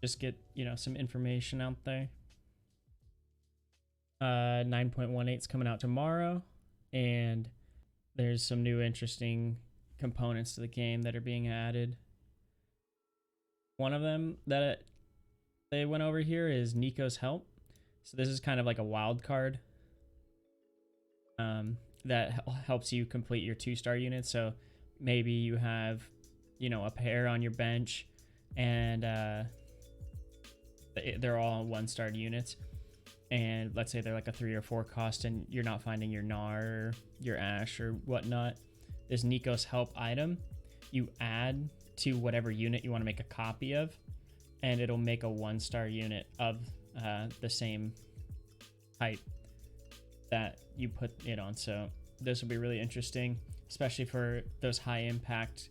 just get, you know, some information out there. 9.18 is coming out tomorrow, and there's some new interesting components to the game that are being added. One of them that they went over here is Nicos Help. So this is kind of like a wild card that helps you complete your 2-star units. So maybe you have, you know, a pair on your bench, and they're all 1-star units. And let's say they're like a 3 or 4 cost, and you're not finding your Gnar or your Ash or whatnot. This Nicos Help item, you add to whatever unit you want to make a copy of, and it'll make a 1-star unit of the same type that you put it on. So this will be really interesting, especially for those high impact,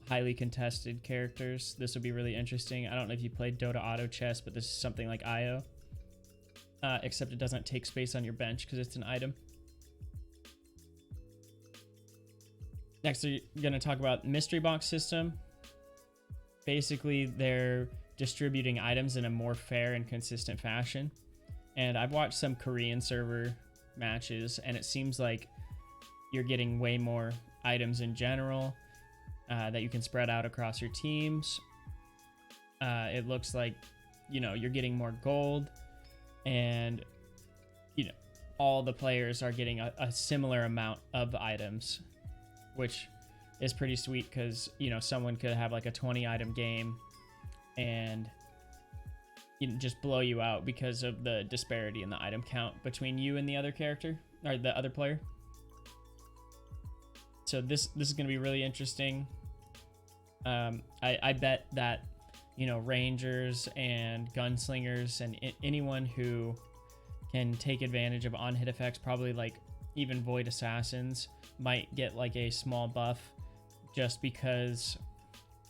highly contested characters. This will be really interesting. I don't know if you played Dota Auto Chess, but this is something like IO, except it doesn't take space on your bench because it's an item. Next, we're going to talk about mystery box system. Basically, they're distributing items in a more fair and consistent fashion. And I've watched some Korean server matches, and it seems like you're getting way more items in general that you can spread out across your teams. It looks like, you know, you're getting more gold, and, you know, all the players are getting a similar amount of items, which is pretty sweet because, you know, someone could have like a 20 item game and, you know, just blow you out because of the disparity in the item count between you and the other character or the other player. So this is going to be really interesting. I bet that, you know, rangers and gunslingers and anyone who can take advantage of on-hit effects, probably like even void assassins, might get like a small buff just because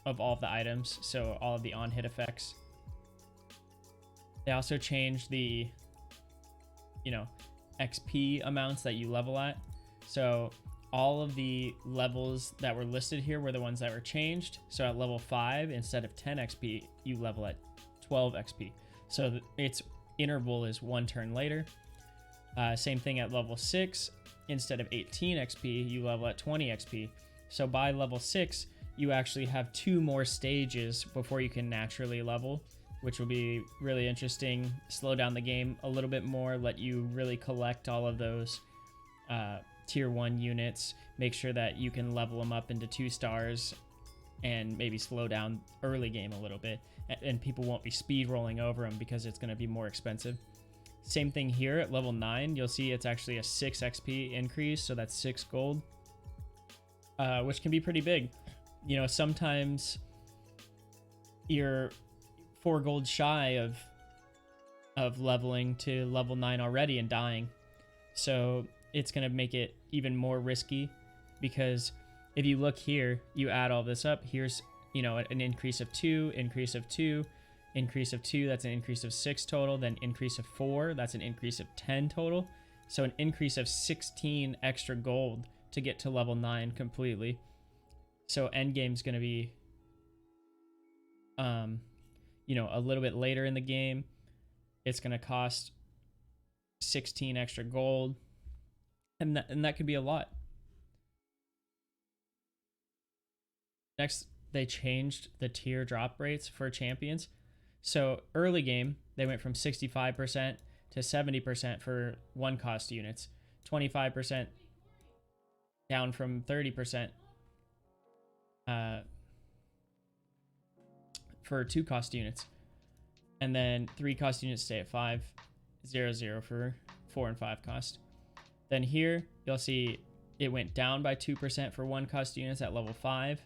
of all of the items, so all of the on-hit effects. They also changed the, you know, XP amounts that you level at. So all of the levels that were listed here were the ones that were changed. So at level 5, instead of 10 XP, you level at 12 XP. So its interval is 1 turn later. Same thing at level 6. Instead of 18 XP, you level at 20 XP. So by level 6, you actually have 2 more stages before you can naturally level, which will be really interesting. Slow down the game a little bit more, let you really collect all of those tier 1 units, make sure that you can level them up into 2 stars, and maybe slow down early game a little bit, and people won't be speed rolling over them because it's going to be more expensive. Same thing here at level 9, you'll see it's actually a 6 XP increase, so that's 6 gold, which can be pretty big. You know, sometimes you're 4 gold shy of leveling to level 9 already and dying. So it's going to make it even more risky, because if you look here, you add all this up, here's, you know, an increase of 2, increase of 2, increase of 2, that's an increase of 6 total, then increase of 4, that's an increase of 10 total. So an increase of 16 extra gold to get to level 9 completely. So endgame's going to be, you know, a little bit later in the game. It's going to cost 16 extra gold, and that could be a lot. Next, they changed the tier drop rates for champions. So early game, they went from 65% to 70% for 1 cost units, 25% down from 30% for 2 cost units, and then 3 cost units stay at 5, 0, 0 for 4 and 5 cost. Then here you'll see it went down by 2% for 1 cost units at level 5.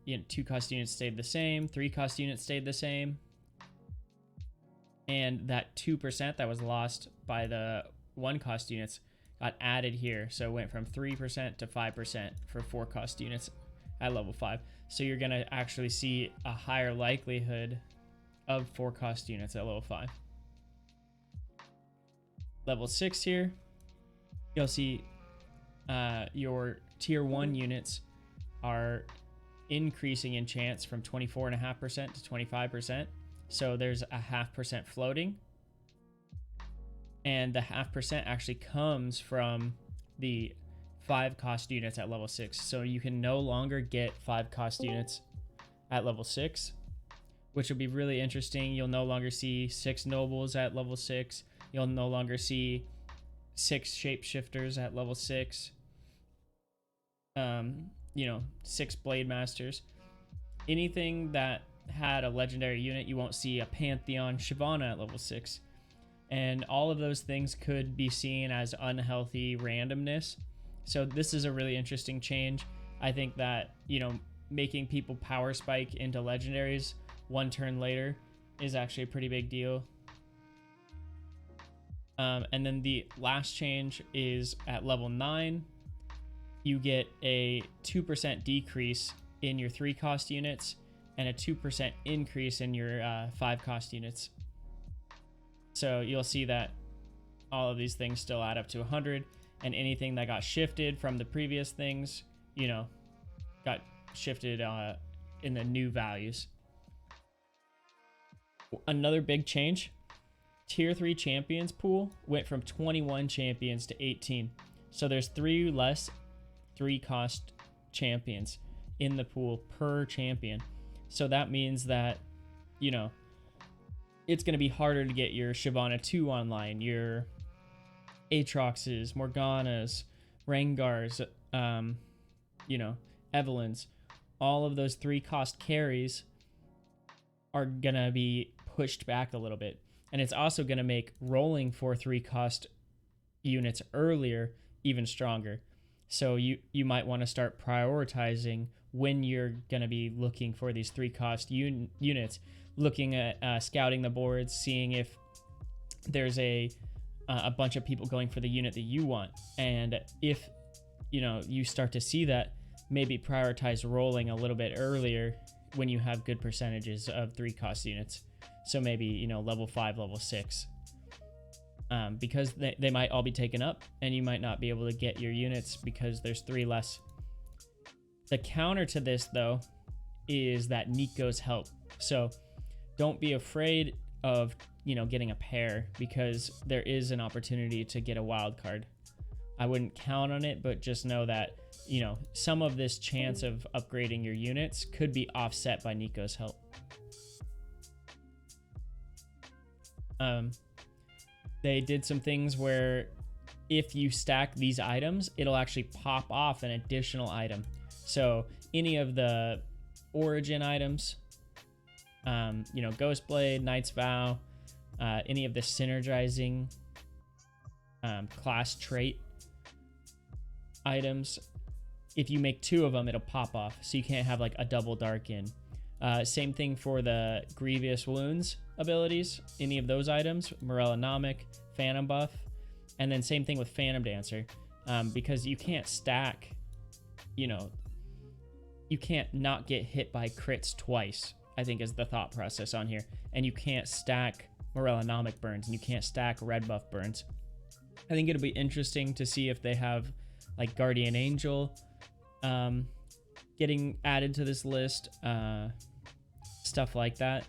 You know, 2 cost units stayed the same, 3 cost units stayed the same, and that 2% that was lost by the 1 cost units got added here. So it went from 3% to 5% for 4 cost units at level 5. So you're going to actually see a higher likelihood of 4 cost units at level 5. Level 6 here, you'll see your tier 1 units are increasing in chance from 24.5% to 25%. So there's a 0.5% floating. And the 0.5% actually comes from the 5 cost units at level 6. So you can no longer get 5 cost units at level 6, which will be really interesting. You'll no longer see 6 nobles at level 6. You'll no longer see 6 shapeshifters at level 6. 6 blade masters. Anything that had a legendary unit, you won't see a Pantheon Shyvana at level 6. And all of those things could be seen as unhealthy randomness. So this is a really interesting change. I think that, making people power spike into legendaries 1 turn later is actually a pretty big deal. And then the last change is at level 9, you get a 2% decrease in your 3 cost units and a 2% increase in your 5 cost units. So you'll see that all of these things still add up to 100, and anything that got shifted from the previous things, got shifted in the new values. Another big change, tier 3 champions pool went from 21 champions to 18. So there's 3 less 3 cost champions in the pool per champion. So that means that, it's going to be harder to get your Shyvana 2 online, your Aatroxes, Morganas, Rengars, Evelyns. All of those 3 cost carries are going to be pushed back a little bit. And it's also going to make rolling for 3 cost units earlier even stronger. So you might want to start prioritizing when you're going to be looking for these 3 cost units, looking at scouting the boards, seeing if there's a bunch of people going for the unit that you want. And if you start to see that, maybe prioritize rolling a little bit earlier when you have good percentages of 3 cost units. So maybe level 5, level 6, because they might all be taken up and you might not be able to get your units because there's 3 less. The counter to this though is that Nicos Help. So don't be afraid of getting a pair, because there is an opportunity to get a wild card. I wouldn't count on it, but just know that some of this chance of upgrading your units could be offset by Nicos Help. They did some things where if you stack these items, it'll actually pop off an additional item. So any of the origin items, Ghostblade, Knight's Vow, any of the synergizing class trait items, if you make 2 of them, it'll pop off. So you can't have like a double darken. Same thing for the Grievous Wounds abilities, any of those items, Morellonomic, Phantom Buff, and then same thing with Phantom Dancer, because you can't stack, you can't not get hit by crits twice, I think is the thought process on here. And you can't stack Morellonomic burns, and you can't stack red buff burns. I think it'll be interesting to see if they have like Guardian Angel getting added to this list, stuff like that,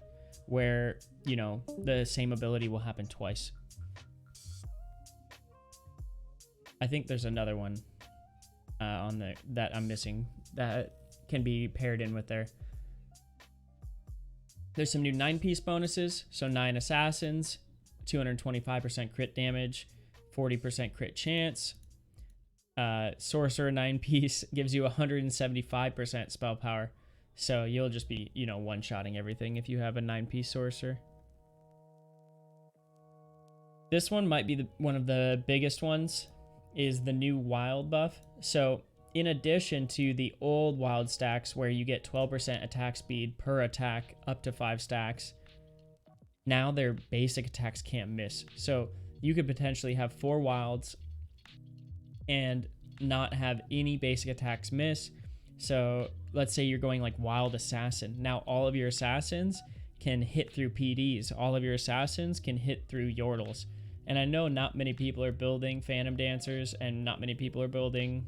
where the same ability will happen twice. I think there's another one that I'm missing that can be paired in with there. There's some new 9-piece bonuses. So 9 assassins, 225% crit damage, 40% crit chance. Sorcerer 9-piece gives you 175% spell power. So you'll just be, one-shotting everything if you have a 9-piece sorcerer. This one might be one of the biggest ones, is the new wild buff. So in addition to the old wild stacks where you get 12% attack speed per attack up to 5 stacks, now their basic attacks can't miss. So you could potentially have 4 wilds and not have any basic attacks miss. So let's say you're going like wild assassin. Now all of your assassins can hit through PDs. All of your assassins can hit through Yordles. And I know not many people are building Phantom Dancers and not many people are building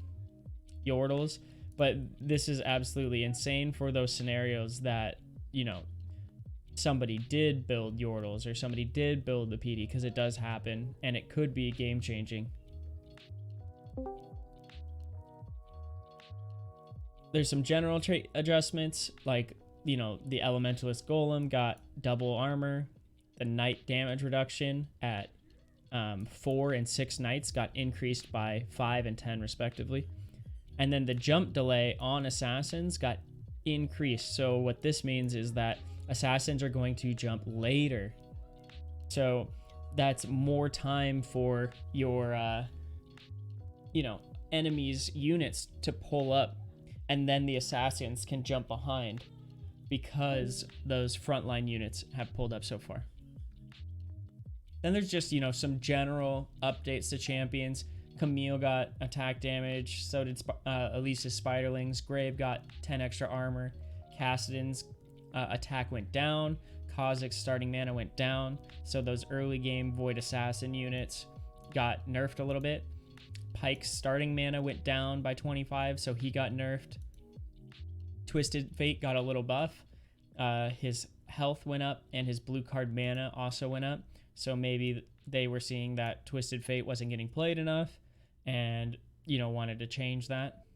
Yordles, But this is absolutely insane for those scenarios that, you know, somebody did build Yordles or somebody did build the PD, because it does happen and it could be game changing. There's some general trait adjustments, like, you know, the Elementalist Golem got double armor. The Knight damage reduction at 4 and 6 Knights got increased by 5 and 10 respectively. And then the jump delay on Assassins got increased. So what this means is that Assassins are going to jump later. So that's more time for your, you know, enemies' units to pull up, and then the Assassins can jump behind because those frontline units have pulled up so far. Then there's just, you know, some general updates to champions. Camille got attack damage, so did Elise's Spiderlings. Grave got 10 extra armor. Kassadin's attack went down. Kha'Zix's starting mana went down, so those early game Void Assassin units got nerfed a little bit. Pyke's starting mana went down by 25, so he got nerfed. Twisted Fate got a little buff. His health went up, and his blue card mana also went up. So maybe they were seeing that Twisted Fate wasn't getting played enough and, you know, wanted to change that.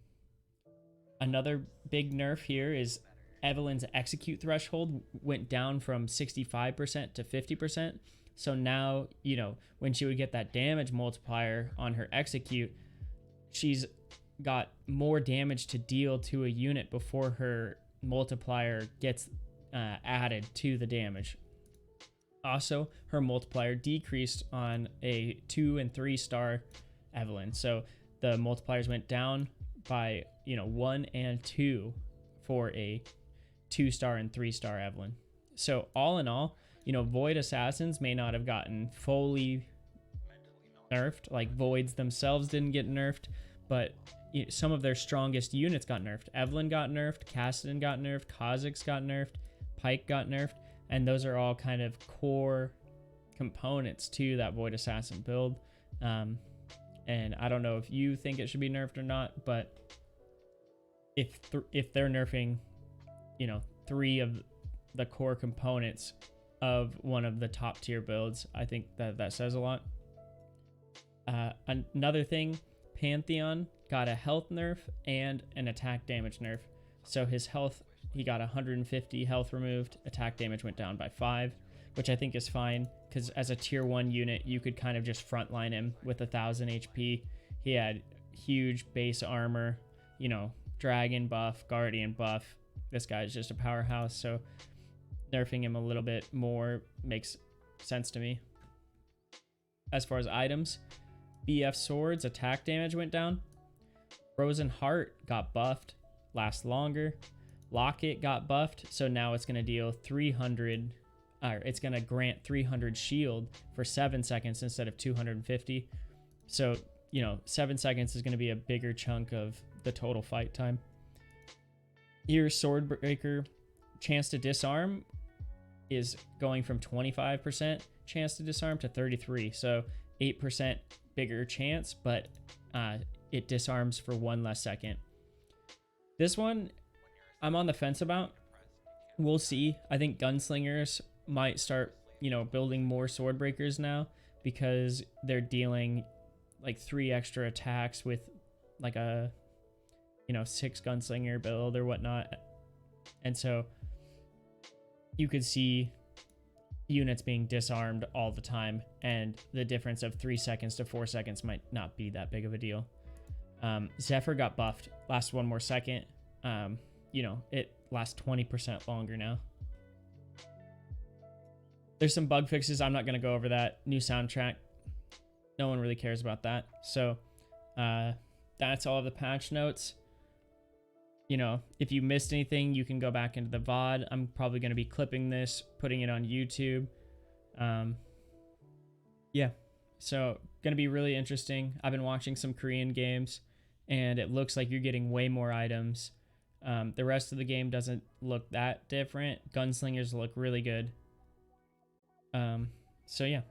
Another big nerf here is Evelyn's execute threshold went down from 65% to 50%. So now, you know, when she would get that damage multiplier on her execute, she's got more damage to deal to a unit before her multiplier gets added to the damage. Also, her multiplier decreased on a 2 and 3 star Evelyn. So the multipliers went down by, you know, 1 and 2 for a 2 star and 3 star Evelyn. So all in all, you know, Void Assassins may not have gotten fully nerfed, like Voids themselves didn't get nerfed, but you know, some of their strongest units got nerfed. Evelyn got nerfed, Kassadin got nerfed, Kha'Zix got nerfed, Pyke got nerfed, and those are all kind of core components to that Void Assassin build. And I don't know if you think it should be nerfed or not, but if they're nerfing, you know, 3 of the core components of one of the top tier builds, I think that says a lot. Another thing, Pantheon got a health nerf and an attack damage nerf. So his health, he got 150 health removed, attack damage went down by 5, which I think is fine, because as a tier 1 unit, you could kind of just frontline him with 1000 HP. He had huge base armor, you know, dragon buff, guardian buff. This guy's just a powerhouse, so nerfing him a little bit more makes sense to me. As far as items, BF Sword's attack damage went down. Frozen Heart got buffed, lasts longer. Locket got buffed, so now it's going to deal 300, or it's going to grant 300 shield for 7 seconds instead of 250. So, you know, 7 seconds is going to be a bigger chunk of the total fight time. Here, Swordbreaker chance to disarm is going from 25% chance to disarm to 33, so 8% bigger chance, but it disarms for 1 less second. This one I'm on the fence about. We'll see. I think gunslingers might start, you know, building more Swordbreakers now, because they're dealing like 3 extra attacks with like a, you know, 6 gunslinger build or whatnot. And so you could see units being disarmed all the time, and the difference of 3 seconds to 4 seconds might not be that big of a deal. Zephyr got buffed, lasts 1 more second. You know, it lasts 20% longer now. There's some bug fixes. I'm not going to go over that. New soundtrack. No one really cares about that. So that's all of the patch notes. You know, if you missed anything, you can go back into the VOD. I'm probably going to be clipping this, putting it on YouTube. Yeah, so going to be really interesting. I've been watching some Korean games, and it looks like you're getting way more items. The rest of the game doesn't look that different. Gunslingers look really good. So yeah.